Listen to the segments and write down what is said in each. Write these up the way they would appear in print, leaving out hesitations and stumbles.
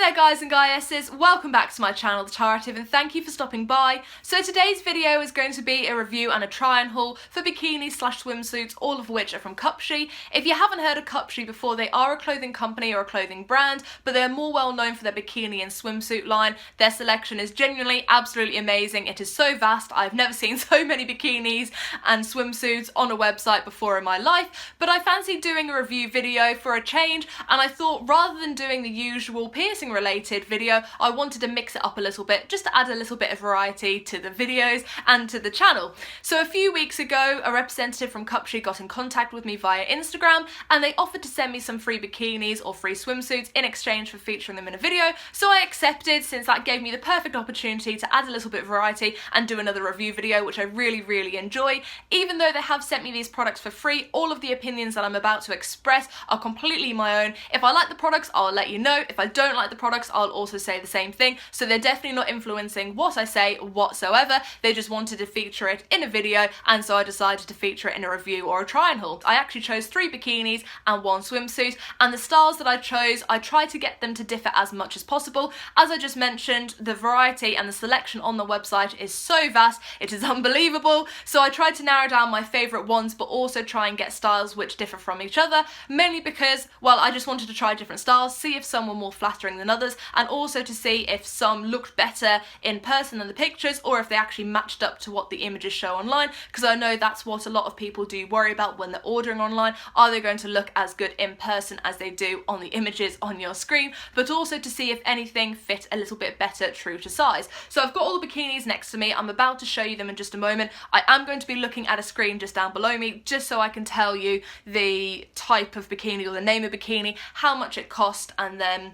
there guys and goddesses, welcome back to my channel TheTarative and thank you for stopping by. So today's video is going to be a review and a try and haul for bikinis slash swimsuits, all of which are from CUPSHE. If you haven't heard of CUPSHE before, they are a clothing company or a clothing brand, but they're more well known for their bikini and swimsuit line. Their selection is genuinely absolutely amazing. It is so vast. I've never seen so many bikinis and swimsuits on a website before in my life, but I fancied doing a review video for a change, and I thought rather than doing the usual piercing related video, I wanted to mix it up a little bit just to add a little bit of variety to the videos and to the channel. So a few weeks ago, a representative from CUPSHE got in contact with me via Instagram and they offered to send me some free bikinis or free swimsuits in exchange for featuring them in a video. So I accepted, since that gave me the perfect opportunity to add a little bit of variety and do another review video, which I really enjoy. Even though they have sent me these products for free, all of the opinions that I'm about to express are completely my own. If I like the products, I'll let you know. If I don't like the products, I'll also say the same thing. So they're definitely not influencing what I say whatsoever. They just wanted to feature it in a video, and so I decided to feature it in a review or a try and haul. I actually chose 3 bikinis and 1 swimsuit, and the styles that I chose, I tried to get them to differ as much as possible. As I just mentioned, the variety and the selection on the website is so vast, it is unbelievable. So I tried to narrow down my favourite ones, but also try and get styles which differ from each other, mainly because, well, I just wanted to try different styles, see if some were more flattering than others, and also to see if some looked better in person than the pictures, or if they actually matched up to what the images show online, because I know that's what a lot of people do worry about when they're ordering online. Are they going to look as good in person as they do on the images on your screen? But also to see if anything fit a little bit better true to size. So I've got all the bikinis next to me. I'm about to show you them in just a moment. I am going to be looking at a screen just down below me, just so I can tell you the type of bikini or the name of bikini, how much it cost, and then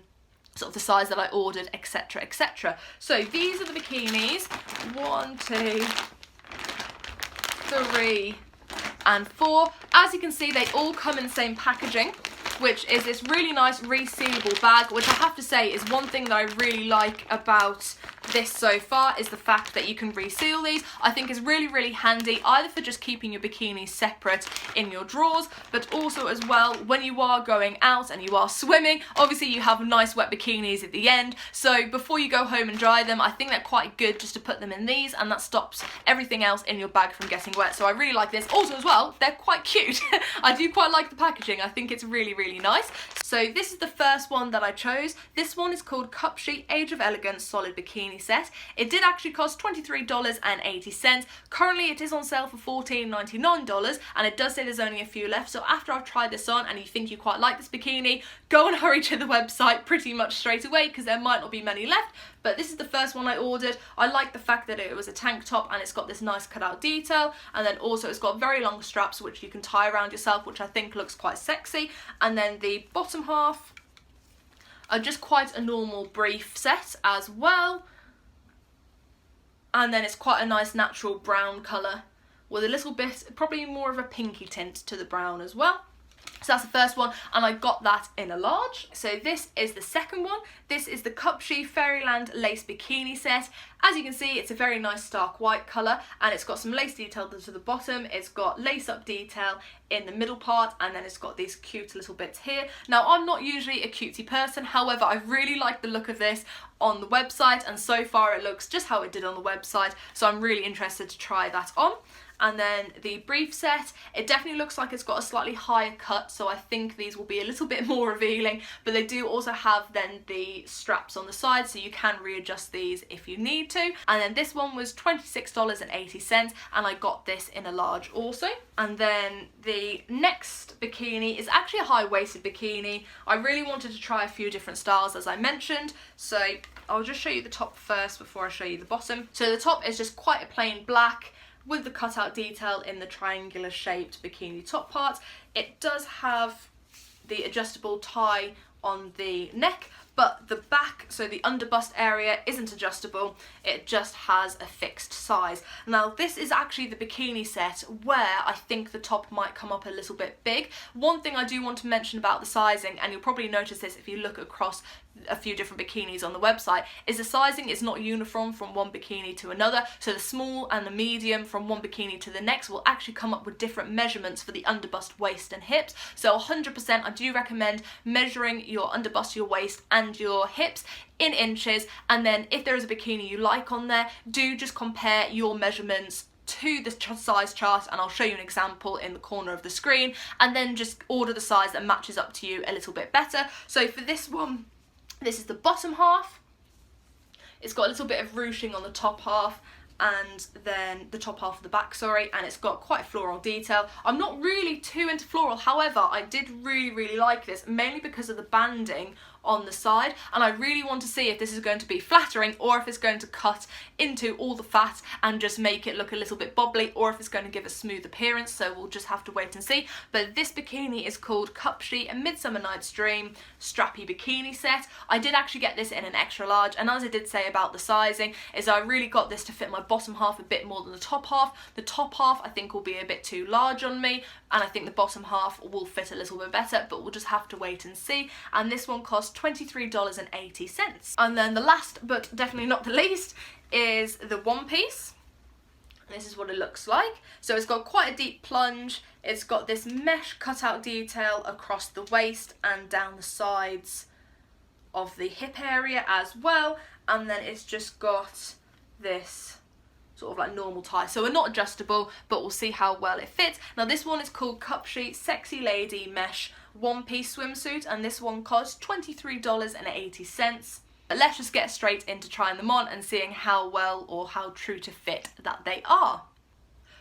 sort of the size that I ordered, etc, etc. So these are the bikinis, 1, 2, 3 and 4. As you can see, they all come in the same packaging, which is this really nice resealable bag, which I have to say is one thing that I really like about this so far, is the fact that you can reseal these. I think is really handy, either for just keeping your bikinis separate in your drawers, but also as well when you are going out and you are swimming. Obviously you have nice wet bikinis at the end, so before you go home and dry them, I think they're quite good just to put them in these, and that stops everything else in your bag from getting wet. So I really like this. Also as well, they're quite cute. I do quite like the packaging. I think it's really nice. So this is the first one that I chose. This one is called CUPSHE Age of Elegance Solid Bikini Set. It did actually cost $23.80. Currently it is on sale for $14.99, and it does say there's only a few left. So after I've tried this on and you think you quite like this bikini, go and hurry to the website pretty much straight away, because there might not be many left. But this is the first one I ordered. I like the fact that it was a tank top and it's got this nice cutout detail, and then also it's got very long straps which you can tie around yourself, which I think looks quite sexy. And then the bottom half are just quite a normal brief set as well, and then it's quite a nice natural brown colour with a little bit, probably more of a pinky tint to the brown as well. So that's the first one, and I got that in a large. So this is the second one. This is the CUPSHE Fairyland Lace Bikini Set. As you can see, it's a very nice stark white colour, and it's got some lace detail to the bottom. It's got lace up detail in the middle part, and then it's got these cute little bits here. Now, I'm not usually a cutesy person, however, I really like the look of this on the website, and so far it looks just how it did on the website, so I'm really interested to try that on. And then the brief set, it definitely looks like it's got a slightly higher cut, so I think these will be a little bit more revealing, but they do also have then the straps on the side, so you can readjust these if you need to. And then this one was $26.80, and I got this in a large also. And then the next bikini is actually a high-waisted bikini. I really wanted to try a few different styles, as I mentioned, so I'll just show you the top first before I show you the bottom. So the top is just quite a plain black, with the cutout detail in the triangular shaped bikini top part. It does have the adjustable tie on the neck, but the back, so the underbust area, isn't adjustable. It just has a fixed size. Now this is actually the bikini set where I think the top might come up a little bit big. One thing I do want to mention about the sizing, and you'll probably notice this if you look across a few different bikinis on the website, is the sizing is not uniform from one bikini to another. So the small and the medium from one bikini to the next will actually come up with different measurements for the underbust, waist and hips. So 100% I do recommend measuring your underbust, your waist and your hips in inches, and then if there is a bikini you like on there, do just compare your measurements to the size chart, and I'll show you an example in the corner of the screen, and then just order the size that matches up to you a little bit better. So for this one, this is the bottom half. It's got a little bit of ruching on the top half, and then the top half of the back, sorry, and it's got quite floral detail. I'm not really too into floral, however, I did really like this, mainly because of the banding on the side, and I really want to see if this is going to be flattering or if it's going to cut into all the fat and just make it look a little bit bobbly, or if it's going to give a smooth appearance, so we'll just have to wait and see. But this bikini is called CUPSHE, a Midsummer Night's Dream Strappy bikini set. I did actually get this in an extra large, and as I did say about the sizing, is I really got this to fit my bottom half a bit more than the top half. The top half I think will be a bit too large on me, and I think the bottom half will fit a little bit better, but we'll just have to wait and see. And this one costs $23.80. And then the last, but definitely not the least, is the one piece. This is what it looks like. So it's got quite a deep plunge. It's got this mesh cutout detail across the waist and down the sides of the hip area as well. And then it's just got this sort of like normal tie, so we're not adjustable, but we'll see how well it fits. Now this one is called CUPSHE Sexy Lady Mesh One Piece Swimsuit, and this one costs $23.80. But let's just get straight into trying them on and seeing how well or how true to fit that they are.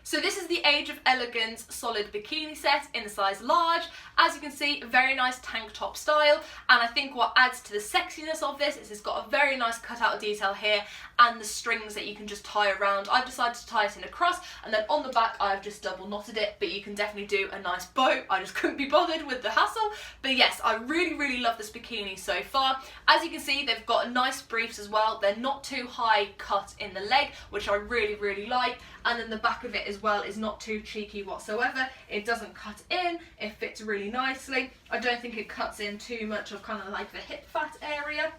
So this is the Age of Elegance solid bikini set in the size large. As you can see, very nice tank top style, and I think what adds to the sexiness of this is it's got a very nice cutout detail here and the strings that you can just tie around. I've decided to tie it in a cross, and then on the back I've just double knotted it, but you can definitely do a nice bow. I just couldn't be bothered with the hassle. But yes, I really love this bikini so far. As you can see, they've got nice briefs as well. They're not too high cut in the leg, which I really like, and then the back of it as well is not too cheeky whatsoever. It doesn't cut in, it fits really nicely. I don't think it cuts in too much of kind of like the hip fat area.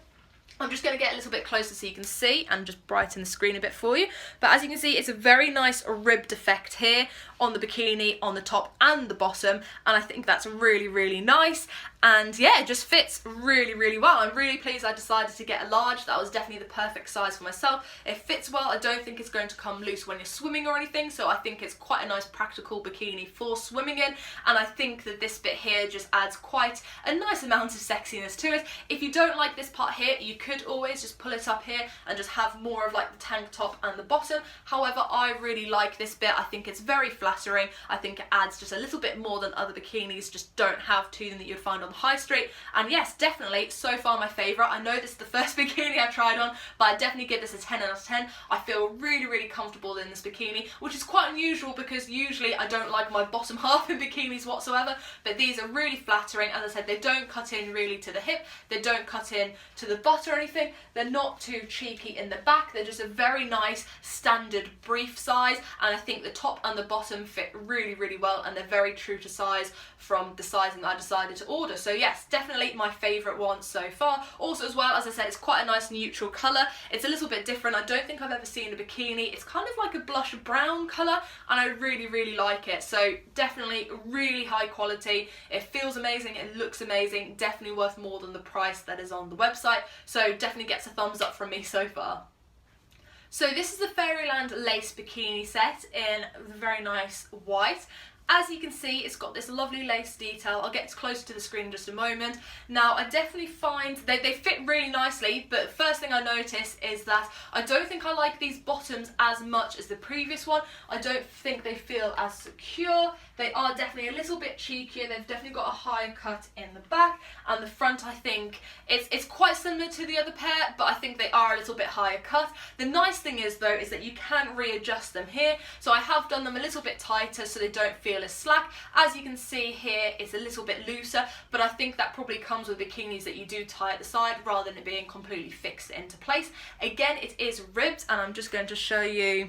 I'm just going to get a little bit closer so you can see and just brighten the screen a bit for you. But as you can see, it's a very nice ribbed effect here on the bikini, on the top and the bottom, and I think that's really nice. And yeah, it just fits really well. I'm really pleased I decided to get a large. That was definitely the perfect size for myself. It fits well. I don't think it's going to come loose when you're swimming or anything, so I think it's quite a nice practical bikini for swimming in, and I think that this bit here just adds quite a nice amount of sexiness to it. If you don't like this part here, you could always just pull it up here and just have more of like the tank top and the bottom. However, I really like this bit. I think it's very flattering. I think it adds just a little bit more than other bikinis just don't have to them that you'd find on the high street. And yes, definitely so far my favourite. I know this is the first bikini I've tried on, but I definitely give this a 10 out of 10. I feel really comfortable in this bikini, which is quite unusual because usually I don't like my bottom half in bikinis whatsoever, but these are really flattering. As I said, they don't cut in really to the hip, they don't cut in to the butt or anything, they're not too cheeky in the back, they're just a very nice standard brief size, and I think the top and the bottom fit really well, and they're very true to size from the sizing that I decided to order. So yes, definitely my favourite one so far. Also as well, as I said, it's quite a nice neutral colour. It's a little bit different. I don't think I've ever seen a bikini. It's kind of like a blush brown colour, and I really like it. So definitely really high quality. It feels amazing, it looks amazing, definitely worth more than the price that is on the website. So definitely gets a thumbs up from me so far. So this is the Fairyland lace bikini set in very nice white. As you can see, it's got this lovely lace detail. I'll get closer to the screen in just a moment. Now, I definitely find they fit really nicely, but first thing I notice is that I don't think I like these bottoms as much as the previous one. I don't think they feel as secure. They are definitely a little bit cheekier. They've definitely got a high cut in the back, and the front, I think, it's quite similar to the other pair, but I think they are a little bit higher cut. The nice thing is, though, is that you can readjust them here. So I have done them a little bit tighter so they don't feel as slack. As you can see here, it's a little bit looser, but I think that probably comes with bikinis that you do tie at the side rather than it being completely fixed into place. Again, it is ribbed, and I'm just going to show you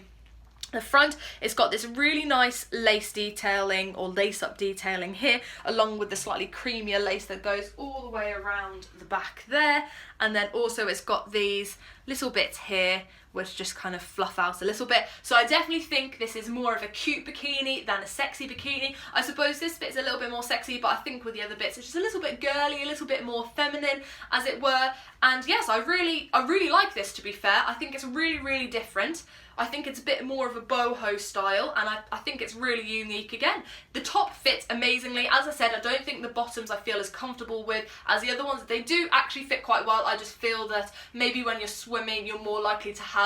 The front, it's got this really nice lace detailing or lace up detailing here, along with the slightly creamier lace that goes all the way around the back there. And then also it's got these little bits here which just kind of fluff out a little bit. So I definitely think this is more of a cute bikini than a sexy bikini. I suppose this bit's a little bit more sexy, but I think with the other bits it's just a little bit girly, a little bit more feminine, as it were. And yes, I really like this, to be fair. I think it's really different. I think it's a bit more of a boho style, and I think it's really unique again. The top fits amazingly. As I said, I don't think the bottoms I feel as comfortable with as the other ones. They do actually fit quite well. I just feel that maybe when you're swimming, you're more likely to have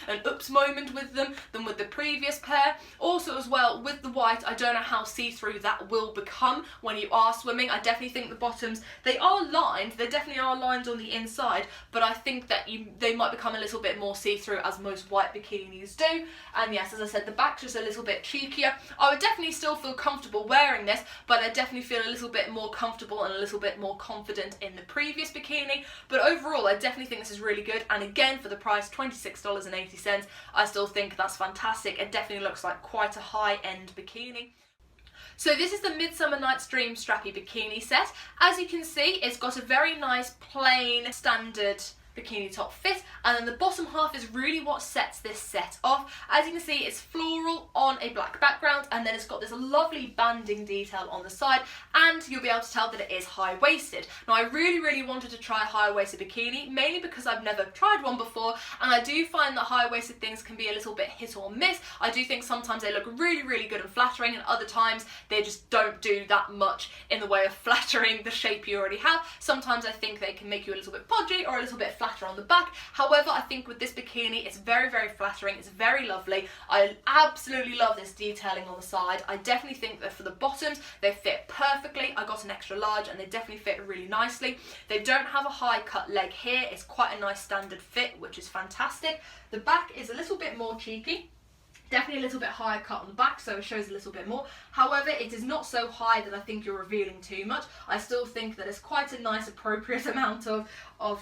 an oops moment with them than with the previous pair. Also as well, with the white, I don't know how see-through that will become when you are swimming. I definitely think the bottoms, they are lined. They definitely are lined on the inside, but I think that they might become a little bit more see-through, as most white bikinis do. And yes, as I said, the back's just a little bit cheekier. I would definitely still feel comfortable wearing this, but I definitely feel a little bit more comfortable and a little bit more confident in the previous bikini. But overall, I definitely think this is really good. And again, for the price, $26.80, I still think that's fantastic. It definitely looks like quite a high-end bikini. So this is the Midsummer Night's Dream Strappy bikini set. As you can see, it's got a very nice plain standard bikini top fit, and then the bottom half is really what sets this set off. As you can see, it's floral on a black background, and then it's got this lovely banding detail on the side, and you'll be able to tell that it is high-waisted. Now, I really wanted to try a high-waisted bikini, mainly because I've never tried one before, and I do find that high-waisted things can be a little bit hit or miss. I do think sometimes they look really good and flattering, and other times they just don't do that much in the way of flattering the shape you already have. Sometimes I think they can make you a little bit podgy or a little bit flatter on the back. However, I think with this bikini, it's very flattering. It's very lovely. I absolutely love this detailing on the side. I definitely think that for the bottoms, they fit perfectly. I got an extra large and they definitely fit really nicely. They don't have a high cut leg here. It's quite a nice standard fit, which is fantastic. The back is a little bit more cheeky. Definitely a little bit higher cut on the back, so it shows a little bit more. However, it is not so high that I think you're revealing too much. I still think that it's quite a nice, appropriate amount of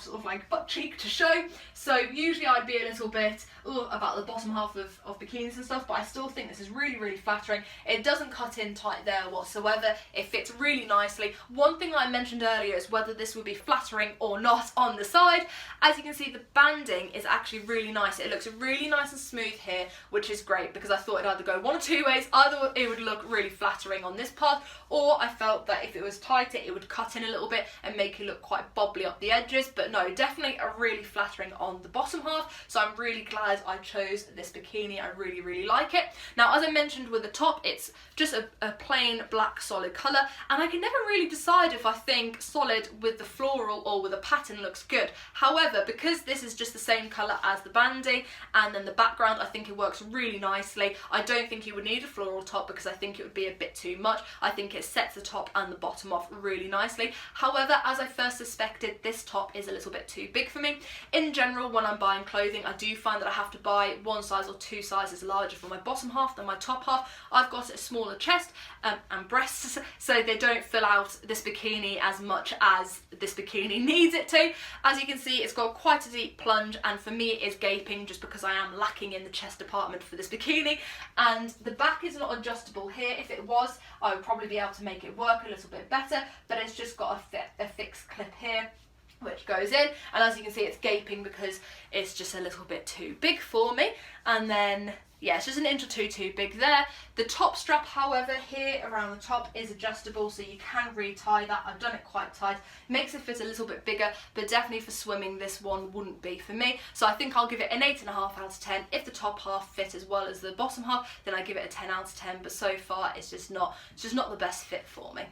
sort of like butt cheek to show. So usually I'd be a little bit about the bottom half of bikinis and stuff, but I still think this is really flattering. It doesn't cut in tight there whatsoever. It fits really nicely. One thing I mentioned earlier is whether this would be flattering or not on the side. As you can see, the banding is actually really nice. It looks really nice and smooth here, which is great, because I thought it'd either go one or two ways. Either it would look really flattering on this part, or I felt that if it was tighter, it would cut in a little bit and make it look quite bobbly up the edges. But no, definitely a really flattering on the bottom half. So I'm really glad I chose this bikini. I really like it. Now, as I mentioned with the top, it's just a plain black solid colour, and I can never really decide if I think solid with the floral or with a pattern looks good. However, because this is just the same colour as the banding and then the background, I think it works really nicely. I don't think you would need a floral top because I think it would be a bit too much. I think it sets the top and the bottom off really nicely. However, as I first suspected, this top is a little bit too big for me. In general, when I'm buying clothing, I do find that I have to buy one size or two sizes larger for my bottom half than my top half. I've got a smaller chest and breasts, so they don't fill out this bikini as much as this bikini needs it to. As you can see, it's got quite a deep plunge, and for me it is gaping just because I am lacking in the chest department for this bikini. And the back is not adjustable here. If it was, I would probably be able to make it work a little bit better, but it's just got a fixed clip here which goes in, and as you can see, it's gaping because it's just a little bit too big for me. And then yeah, it's just an inch or two too big there. The top strap, however, here around the top is adjustable, so you can retie that. I've done it quite tight. Makes it fit a little bit bigger, but definitely for swimming, this one wouldn't be for me. So I think I'll give it an 8.5 out of 10. If the top half fit as well as the bottom half, then I give it a 10 out of 10. But so far, it's just not the best fit for me.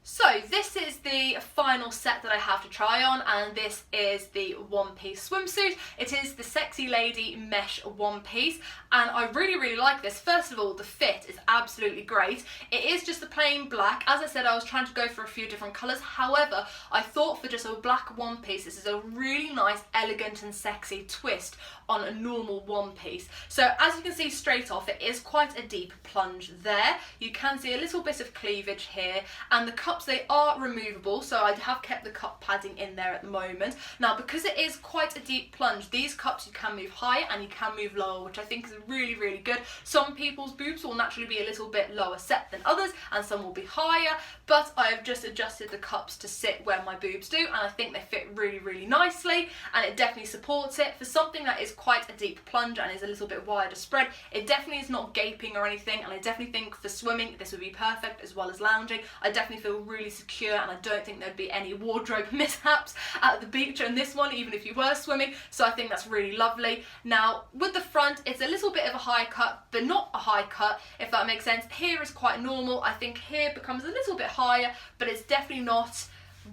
So this is the final set that I have to try on, and this is the one-piece swimsuit. It is the Sexy Lady mesh one-piece, and I really like this. First of all, the fit is absolutely great. It is just the plain black. As I said, I was trying to go for a few different colours. However, I thought for just a black one-piece, this is a really nice, elegant and sexy twist on a normal one-piece. So as you can see straight off, it is quite a deep plunge there. You can see a little bit of cleavage here, and the cup cups, they are removable, so I have kept the cup padding in there at the moment. Now, because it is quite a deep plunge, these cups you can move higher and you can move lower, which I think is really, really good. Some people's boobs will naturally be a little bit lower set than others, and some will be higher, but I have just adjusted the cups to sit where my boobs do, and I think they fit really, really nicely, and it definitely supports it. For something that is quite a deep plunge and is a little bit wider spread, it definitely is not gaping or anything, and I definitely think for swimming this would be perfect, as well as lounging. I definitely feel really secure, and I don't think there'd be any wardrobe mishaps at the beach in this one, even if you were swimming, so I think that's really lovely. Now, with the front, it's a little bit of a high cut, but not a high cut, if that makes sense. Here is quite normal. I think here becomes a little bit higher, but it's definitely not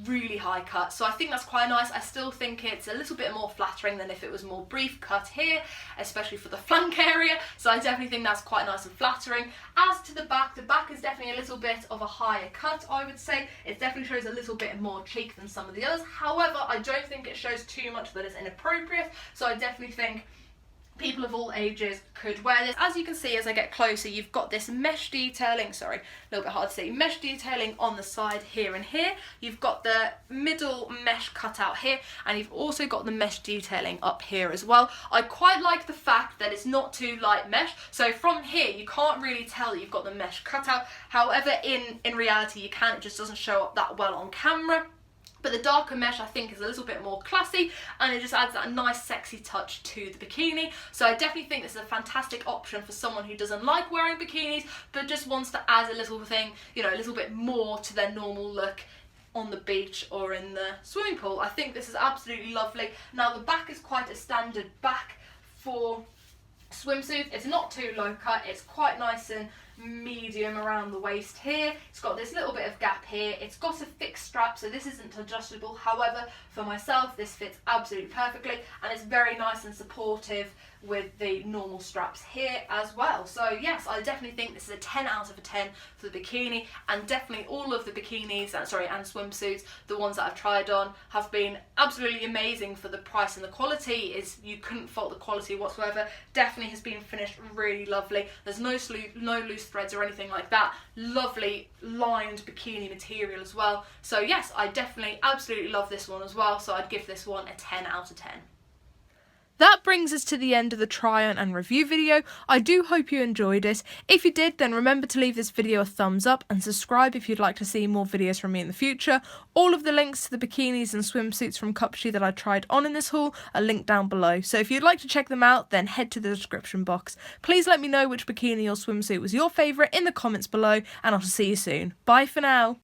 really high cut, so I think that's quite nice. I still think it's a little bit more flattering than if it was more brief cut here, especially for the flank area, so I definitely think that's quite nice and flattering. As to the back is definitely a little bit of a higher cut, I would say. It definitely shows a little bit more cheek than some of the others. However, I don't think it shows too much that is inappropriate, so I definitely think people of all ages could wear this. As you can see, as I get closer, you've got this mesh detailing, sorry, a little bit hard to see, mesh detailing on the side here and here. You've got the middle mesh cut out here, and you've also got the mesh detailing up here as well. I quite like the fact that it's not too light mesh, so from here you can't really tell that you've got the mesh cut out. However, in reality you can, it just doesn't show up that well on camera. But the darker mesh I think is a little bit more classy, and it just adds that nice sexy touch to the bikini. So I definitely think this is a fantastic option for someone who doesn't like wearing bikinis but just wants to add a little thing, you know, a little bit more to their normal look on the beach or in the swimming pool. I think this is absolutely lovely. Now, the back is quite a standard back for swimsuit. It's not too low cut, it's quite nice and medium around the waist here. It's got this little bit of gap here. It's got a fixed strap, so this isn't adjustable. However, for myself, this fits absolutely perfectly, and it's very nice and supportive with the normal straps here as well. So yes, I definitely think this is a 10 out of 10 for the bikini, and definitely all of the bikinis and swimsuits, the ones that I've tried on, have been absolutely amazing for the price, and the quality is, you couldn't fault the quality whatsoever. Definitely has been finished really lovely. There's no loose threads or anything like that. Lovely lined bikini material as well. So yes, I definitely absolutely love this one as well, so I'd give this one a 10 out of 10. That brings us to the end of the try on and review video. I do hope you enjoyed it. If you did, then remember to leave this video a thumbs up and subscribe if you'd like to see more videos from me in the future. All of the links to the bikinis and swimsuits from CUPSHE that I tried on in this haul are linked down below, so if you'd like to check them out, then head to the description box. Please let me know which bikini or swimsuit was your favourite in the comments below, and I'll see you soon. Bye for now.